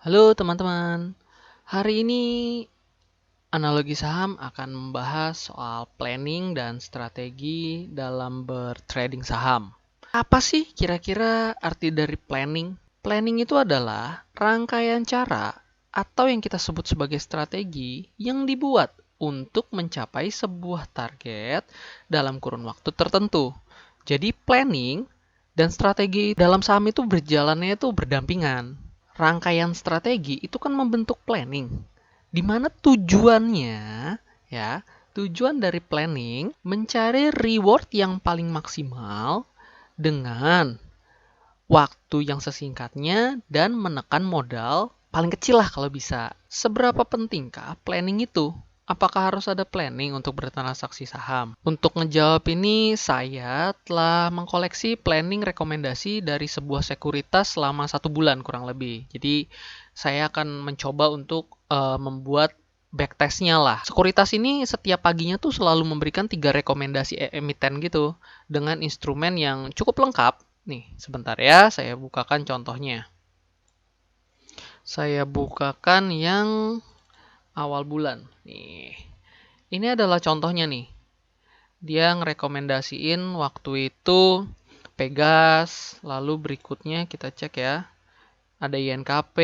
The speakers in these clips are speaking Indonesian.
Halo teman-teman, hari ini Analogi Saham akan membahas soal planning dan strategi dalam bertrading saham. Apa sih kira-kira arti dari planning? Planning itu adalah rangkaian cara atau yang kita sebut sebagai strategi yang dibuat untuk mencapai sebuah target dalam kurun waktu tertentu. Jadi planning dan strategi dalam saham itu berjalannya itu berdampingan. Rangkaian strategi itu kan membentuk planning, di mana tujuannya ya, tujuan dari planning mencari reward yang paling maksimal dengan waktu yang sesingkatnya dan menekan modal paling kecil lah kalau bisa. Seberapa pentingkah planning itu? Apakah harus ada planning untuk bertransaksi saham? Untuk ngejawab ini, saya telah mengkoleksi planning rekomendasi dari sebuah sekuritas selama 1 bulan kurang lebih. Jadi, saya akan mencoba untuk membuat backtestnya lah. Sekuritas ini setiap paginya tuh selalu memberikan 3 rekomendasi emiten gitu, dengan instrumen yang cukup lengkap. Nih, sebentar ya, saya bukakan contohnya. Saya bukakan yang awal bulan. Nih, ini adalah contohnya nih. Dia ngerekomendasiin waktu itu Pegas, lalu berikutnya kita cek ya. Ada INKP,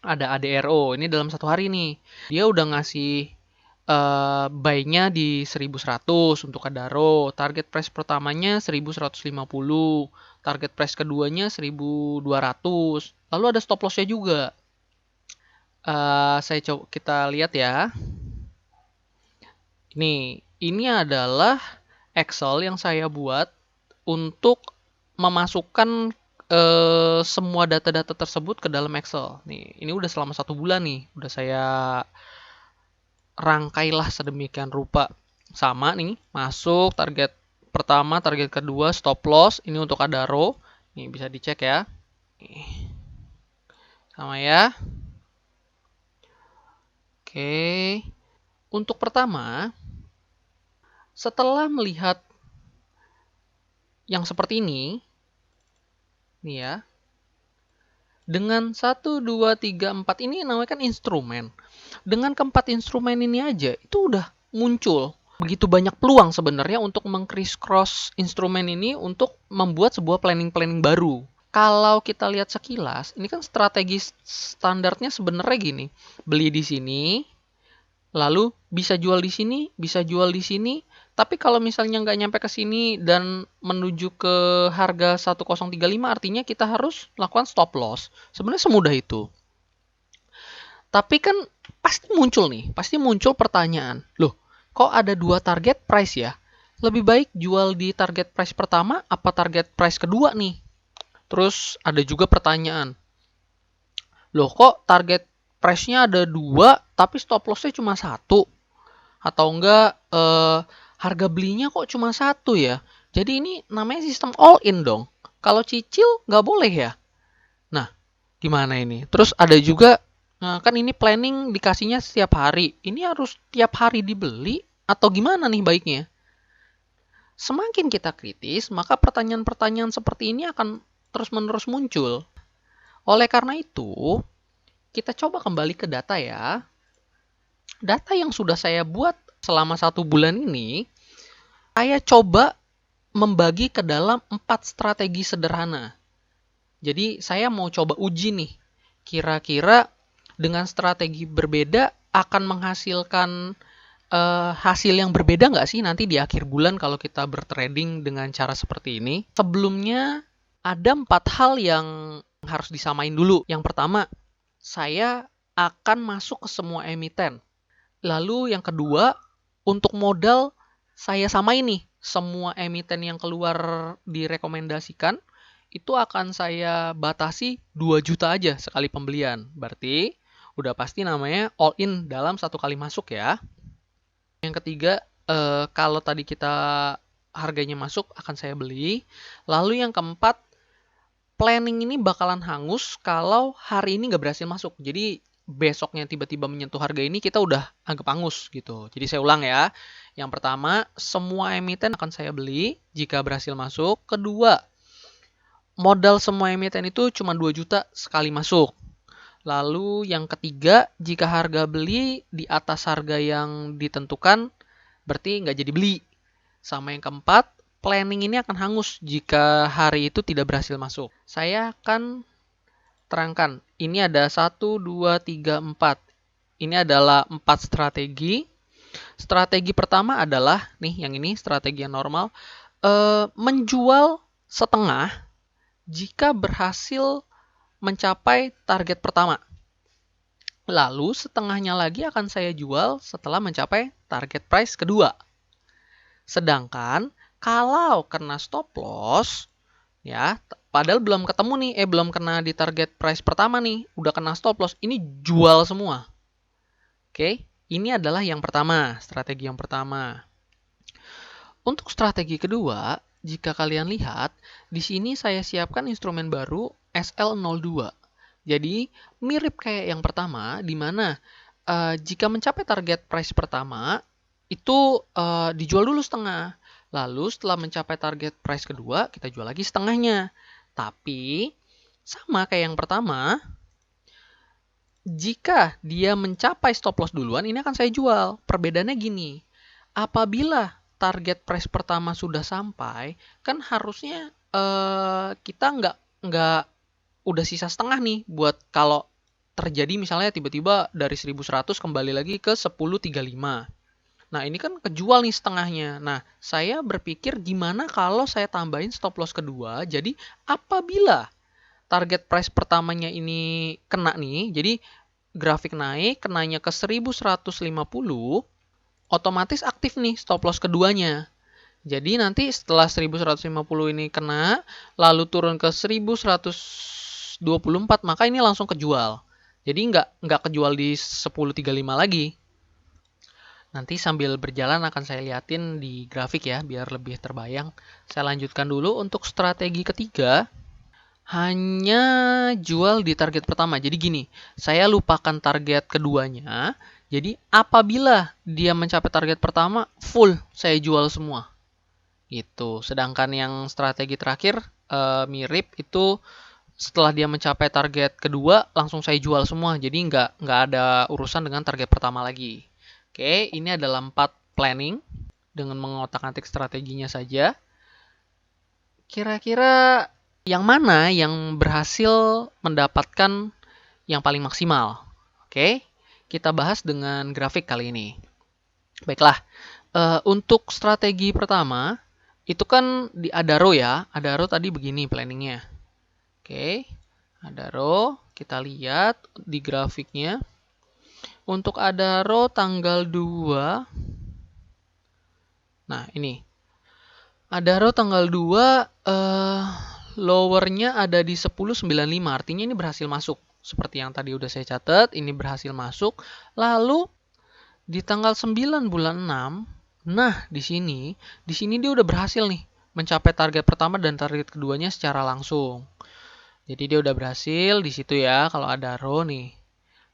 ada ADRO. Ini dalam 1 hari nih. Dia udah ngasih buy-nya di 1100 untuk Adaro. Target price pertamanya 1150. Target price keduanya 1200. Lalu ada stop loss-nya juga. Saya coba kita lihat ya. Ini adalah Excel yang saya buat untuk memasukkan semua data-data tersebut ke dalam Excel. Nih, ini udah selama 1 bulan nih, udah saya rangkailah sedemikian rupa. Sama nih, masuk target pertama, target kedua, stop loss. Ini untuk Adaro. Nih bisa dicek ya. Nih. Sama ya. Oke. Untuk pertama, setelah melihat yang seperti ini, nih ya, dengan 1, 2, 3, 4 ini namanya kan instrumen. Dengan keempat instrumen ini aja, itu udah muncul begitu banyak peluang sebenarnya untuk meng-criss-cross instrumen ini untuk membuat sebuah planning-planning baru. Kalau kita lihat sekilas, ini kan strategi standarnya sebenarnya gini. Beli di sini, lalu bisa jual di sini, bisa jual di sini. Tapi kalau misalnya nggak nyampe ke sini dan menuju ke harga 1035, artinya kita harus lakukan stop loss. Sebenarnya semudah itu. Tapi kan pasti muncul pertanyaan. Loh, kok ada 2 target price ya? Lebih baik jual di target price pertama apa target price kedua nih? Terus ada juga pertanyaan. Loh, kok target price-nya ada 2 tapi stop loss-nya cuma 1? Atau enggak harga belinya kok cuma 1 ya? Jadi ini namanya sistem all in dong. Kalau cicil nggak boleh ya? Nah, gimana ini? Terus ada juga, kan ini planning dikasihnya setiap hari. Ini harus tiap hari dibeli atau gimana nih baiknya? Semakin kita kritis, maka pertanyaan-pertanyaan seperti ini akan terus-menerus muncul. Oleh karena itu, kita coba kembali ke data ya. Data yang sudah saya buat selama 1 bulan ini, saya coba membagi ke dalam 4 strategi sederhana. Jadi saya mau coba uji nih, kira-kira dengan strategi berbeda akan menghasilkan hasil yang berbeda nggak sih nanti di akhir bulan kalau kita bertrading dengan cara seperti ini? Sebelumnya ada 4 hal yang harus disamain dulu. Yang pertama, saya akan masuk ke semua emiten. Lalu yang kedua, untuk modal saya samain nih. Semua emiten yang keluar direkomendasikan itu akan saya batasi 2 juta aja sekali pembelian. Berarti udah pasti namanya all in dalam 1 kali masuk ya. Yang ketiga, kalau tadi kita harganya masuk akan saya beli. Lalu yang keempat, planning ini bakalan hangus kalau hari ini nggak berhasil masuk. Jadi besoknya tiba-tiba menyentuh harga ini kita udah anggap hangus gitu. Jadi saya ulang ya. Yang pertama, semua emiten akan saya beli jika berhasil masuk. Kedua, modal semua emiten itu cuma 2 juta sekali masuk. Lalu yang ketiga, jika harga beli di atas harga yang ditentukan, berarti nggak jadi beli. Sama yang keempat, planning ini akan hangus jika hari itu tidak berhasil masuk. Saya akan terangkan. Ini ada 1, 2, 3, 4. Ini adalah 4 strategi. Strategi pertama adalah, nih yang ini strategi yang normal, menjual setengah jika berhasil mencapai target pertama. Lalu setengahnya lagi akan saya jual setelah mencapai target price kedua. Sedangkan kalau kena stop loss, ya, padahal belum ketemu nih, belum kena di target price pertama nih, udah kena stop loss, ini jual semua. Oke, ini adalah yang pertama, strategi yang pertama. Untuk strategi kedua, jika kalian lihat, di sini saya siapkan instrumen baru SL02. Jadi, mirip kayak yang pertama, di mana jika mencapai target price pertama, itu dijual dulu setengah. Lalu setelah mencapai target price kedua, kita jual lagi setengahnya. Tapi, sama kayak yang pertama, jika dia mencapai stop loss duluan, ini akan saya jual. Perbedaannya gini, apabila target price pertama sudah sampai, kan harusnya kita nggak udah sisa setengah nih buat kalau terjadi misalnya tiba-tiba dari 1100 kembali lagi ke 1035. Nah, ini kan kejual nih setengahnya. Nah, saya berpikir gimana kalau saya tambahin stop loss kedua. Jadi, apabila target price pertamanya ini kena nih, jadi grafik naik, kenanya ke 1150, otomatis aktif nih stop loss keduanya. Jadi nanti setelah 1150 ini kena, lalu turun ke 1124, maka ini langsung kejual. Jadi nggak kejual di 1035 lagi. Nanti sambil berjalan akan saya liatin di grafik ya, biar lebih terbayang. Saya lanjutkan dulu untuk strategi ketiga. Hanya jual di target pertama. Jadi gini, saya lupakan target keduanya. Jadi apabila dia mencapai target pertama, full saya jual semua. Gitu. Sedangkan yang strategi terakhir mirip itu setelah dia mencapai target kedua langsung saya jual semua. Jadi nggak ada urusan dengan target pertama lagi. Oke, ini adalah 4 planning dengan mengotak-atik strateginya saja. Kira-kira yang mana yang berhasil mendapatkan yang paling maksimal? Oke, kita bahas dengan grafik kali ini. Baiklah, untuk strategi pertama, itu kan di Adaro ya. Adaro tadi begini planningnya. Oke, Adaro, kita lihat di grafiknya. Untuk Adaro tanggal 2, nah ini. Adaro tanggal 2, lowernya ada di 10.95, artinya ini berhasil masuk. Seperti yang tadi udah saya catat, ini berhasil masuk. Lalu di tanggal 9 bulan 6, nah di sini dia udah berhasil nih mencapai target pertama dan target keduanya secara langsung. Jadi dia udah berhasil di situ ya, kalau ada row nih.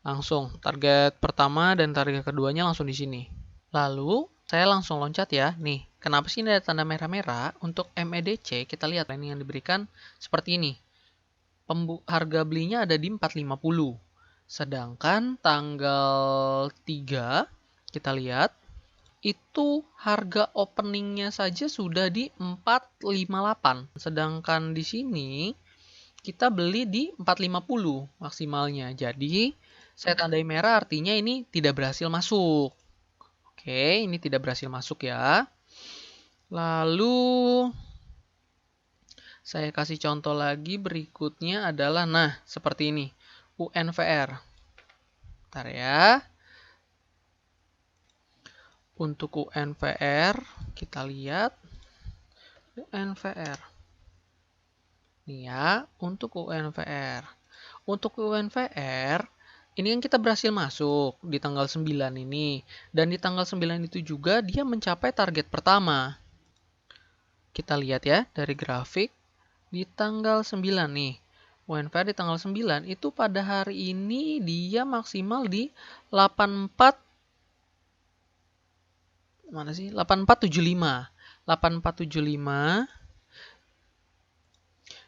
Langsung target pertama dan target keduanya langsung di sini. Lalu saya langsung loncat ya. Nih, kenapa sih ini ada tanda merah-merah? Untuk MEDC kita lihat ini yang diberikan seperti ini. Harga belinya ada di 450. Sedangkan tanggal 3 kita lihat itu harga openingnya saja sudah di 458. Sedangkan di sini kita beli di 450 maksimalnya. Jadi saya tandai merah artinya ini tidak berhasil masuk. Oke, ini tidak berhasil masuk ya. Lalu saya kasih contoh lagi berikutnya adalah, nah seperti ini, UNVR. Bentar ya. Untuk UNVR, kita lihat UNVR. Nih ya, untuk UNVR. Untuk UNVR, ini kan kita berhasil masuk di tanggal 9 ini. Dan di tanggal 9 itu juga dia mencapai target pertama. Kita lihat ya dari grafik. Di tanggal 9 nih. UNVR di tanggal 9 itu pada hari ini dia maksimal di 84. Mana sih? 8475. 8475.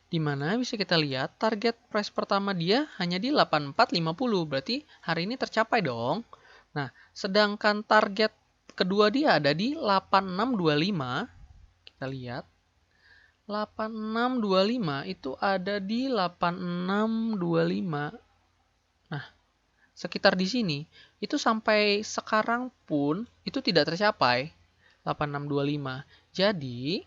Di mana bisa kita lihat target price pertama dia hanya di 8450, berarti hari ini tercapai dong. Nah, sedangkan target kedua dia ada di 8625. Kita lihat. 8625 itu ada di 8625. Nah, sekitar di sini. Itu sampai sekarang pun itu tidak tercapai 8625. Jadi,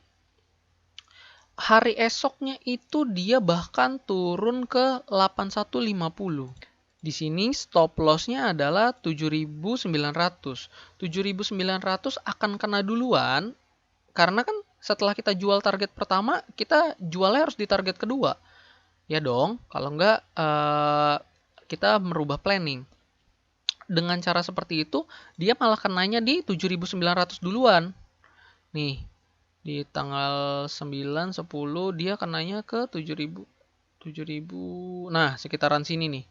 hari esoknya itu dia bahkan turun ke 8150. Di sini stop loss-nya adalah 7.900. 7.900 akan kena duluan karena kan setelah kita jual target pertama, kita jualnya harus di target kedua. Ya dong, kalau enggak kita merubah planning. Dengan cara seperti itu, dia malah kenanya di 7.900 duluan. Nih, di tanggal 9, 10 dia kenanya ke 7.000. Nah, sekitaran sini nih.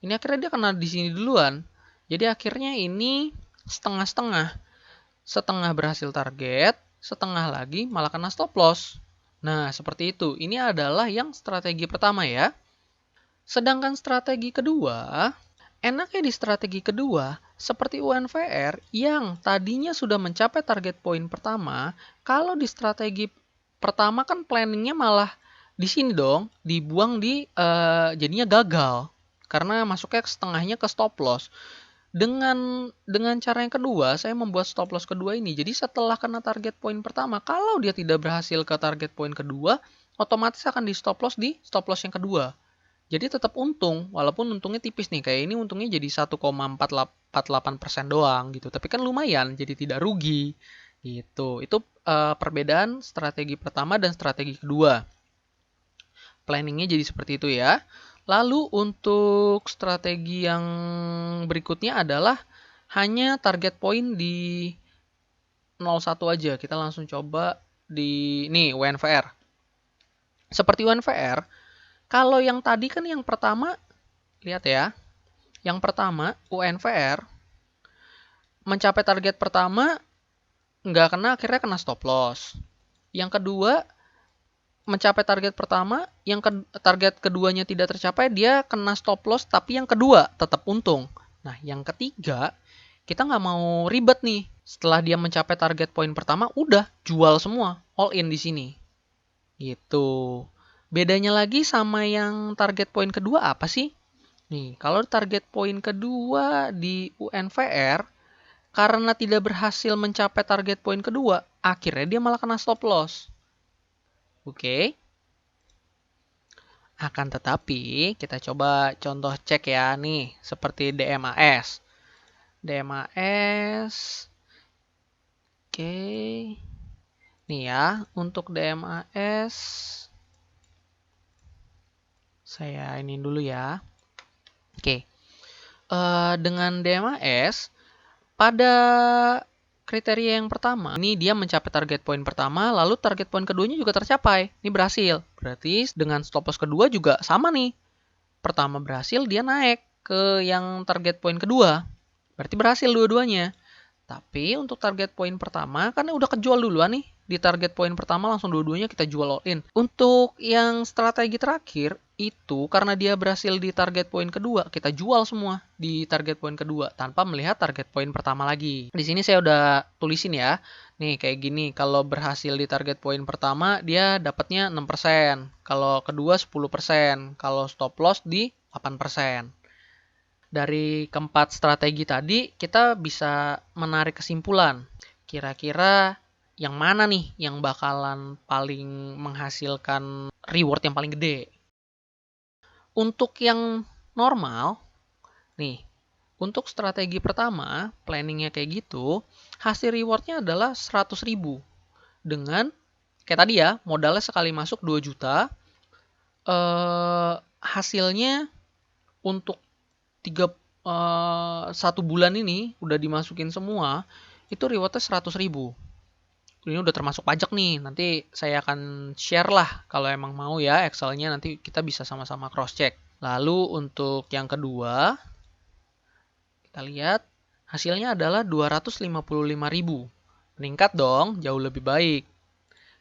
Ini akhirnya dia kena di sini duluan. Jadi akhirnya ini setengah-setengah. Setengah berhasil target, setengah lagi malah kena stop loss. Nah, seperti itu. Ini adalah yang strategi pertama ya. Sedangkan strategi kedua, enaknya di strategi kedua, seperti UNVR yang tadinya sudah mencapai target poin pertama, kalau di strategi pertama kan planningnya malah di sini dong, dibuang di jadinya gagal. Karena masuknya setengahnya ke stop loss. Dengan cara yang kedua, saya membuat stop loss kedua ini. Jadi setelah kena target poin pertama, kalau dia tidak berhasil ke target poin kedua, otomatis akan di stop loss yang kedua. Jadi tetap untung, walaupun untungnya tipis nih. Kayak ini untungnya jadi 1,48% doang gitu. Tapi kan lumayan, jadi tidak rugi gitu. Itu perbedaan strategi pertama dan strategi kedua. Planningnya jadi seperti itu ya. Lalu untuk strategi yang berikutnya adalah hanya target poin di 01 aja. Kita langsung coba di nih UNVR. Seperti UNVR, kalau yang tadi kan yang pertama, lihat ya. Yang pertama UNVR mencapai target pertama nggak kena, akhirnya kena stop loss. Yang kedua mencapai target pertama, yang target keduanya tidak tercapai, dia kena stop loss, tapi yang kedua tetap untung. Nah, yang ketiga, kita nggak mau ribet nih. Setelah dia mencapai target poin pertama, udah jual semua, all in di sini. Gitu. Bedanya lagi sama yang target poin kedua apa sih? Nih, kalau target poin kedua di UNVR, karena tidak berhasil mencapai target poin kedua, akhirnya dia malah kena stop loss. Oke. Akan tetapi, kita coba contoh cek ya nih, seperti DMAS. DMAS. Oke. Nih ya, untuk DMAS. Saya ini dulu ya. Oke. Dengan DMAS, pada kriteria yang pertama, ini dia mencapai target poin pertama, lalu target poin keduanya juga tercapai. Ini berhasil. Berarti dengan stop loss kedua juga sama nih. Pertama berhasil, dia naik ke yang target poin kedua. Berarti berhasil dua-duanya. Tapi untuk target poin pertama, karena udah kejual duluan nih. Di target poin pertama langsung dua-duanya kita jual all in. Untuk yang strategi terakhir, itu karena dia berhasil di target poin kedua, kita jual semua di target poin kedua tanpa melihat target poin pertama lagi. Di sini saya udah tulisin ya. Nih kayak gini, kalau berhasil di target poin pertama dia dapatnya 6%, kalau kedua 10%, kalau stop loss di 8%. Dari keempat strategi tadi kita bisa menarik kesimpulan. Kira-kira yang mana nih yang bakalan paling menghasilkan reward yang paling gede? Untuk yang normal, nih, untuk strategi pertama, planningnya kayak gitu, hasil rewardnya adalah 100.000. Dengan, kayak tadi ya, modalnya sekali masuk 2 juta, hasilnya untuk 1 bulan ini, udah dimasukin semua, itu rewardnya 100.000. Ini udah termasuk pajak nih, nanti saya akan share lah kalau emang mau ya Excelnya, nanti kita bisa sama-sama cross check. Lalu untuk yang kedua, kita lihat hasilnya adalah 255.000. Meningkat dong, jauh lebih baik.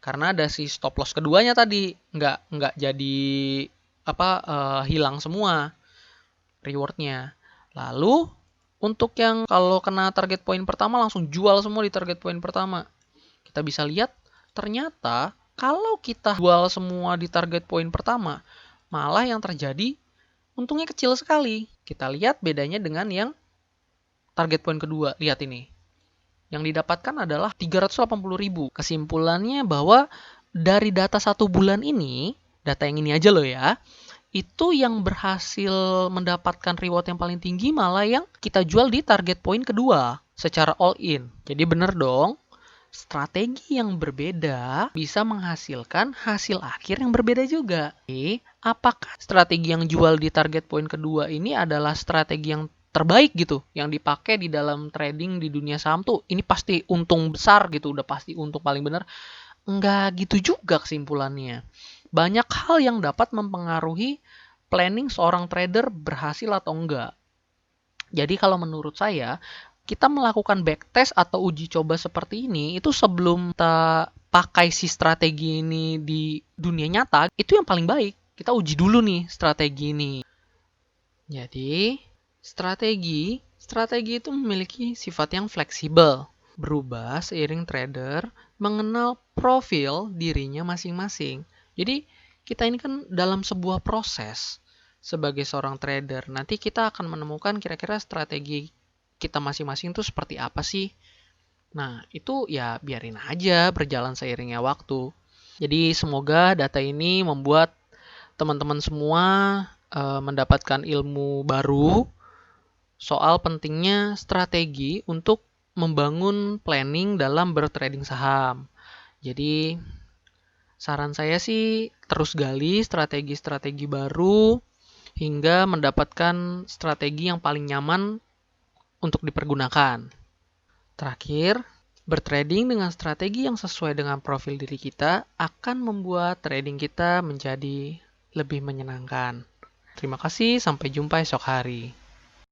Karena ada si stop loss keduanya tadi, nggak jadi hilang semua rewardnya. Lalu untuk yang kalau kena target poin pertama langsung jual semua di target poin pertama. Kita bisa lihat ternyata kalau kita jual semua di target poin pertama, malah yang terjadi untungnya kecil sekali. Kita lihat bedanya dengan yang target poin kedua. Lihat ini. Yang didapatkan adalah 380.000. Kesimpulannya bahwa dari data 1 bulan ini, data yang ini aja loh ya, itu yang berhasil mendapatkan reward yang paling tinggi malah yang kita jual di target poin kedua secara all in. Jadi bener dong, strategi yang berbeda bisa menghasilkan hasil akhir yang berbeda juga. Apakah strategi yang jual di target poin kedua ini adalah strategi yang terbaik gitu, yang dipakai di dalam trading di dunia saham tuh ini pasti untung besar gitu, udah pasti untung paling benar? Enggak gitu juga kesimpulannya. Banyak hal yang dapat mempengaruhi planning seorang trader berhasil atau enggak. Jadi kalau menurut saya, kita melakukan backtest atau uji coba seperti ini, itu sebelum kita pakai si strategi ini di dunia nyata, itu yang paling baik. Kita uji dulu nih strategi ini. Jadi, strategi itu memiliki sifat yang fleksibel, berubah seiring trader mengenal profil dirinya masing-masing. Jadi, kita ini kan dalam sebuah proses sebagai seorang trader. Nanti kita akan menemukan kira-kira strategi kita masing-masing itu seperti apa sih. Nah, itu ya biarin aja berjalan seiringnya waktu. Jadi, semoga data ini membuat teman-teman semua mendapatkan ilmu baru soal pentingnya strategi untuk membangun planning dalam bertrading saham. Jadi, saran saya sih terus gali strategi-strategi baru hingga mendapatkan strategi yang paling nyaman untuk dipergunakan. Terakhir, bertrading dengan strategi yang sesuai dengan profil diri kita akan membuat trading kita menjadi lebih menyenangkan. Terima kasih, sampai jumpa esok hari.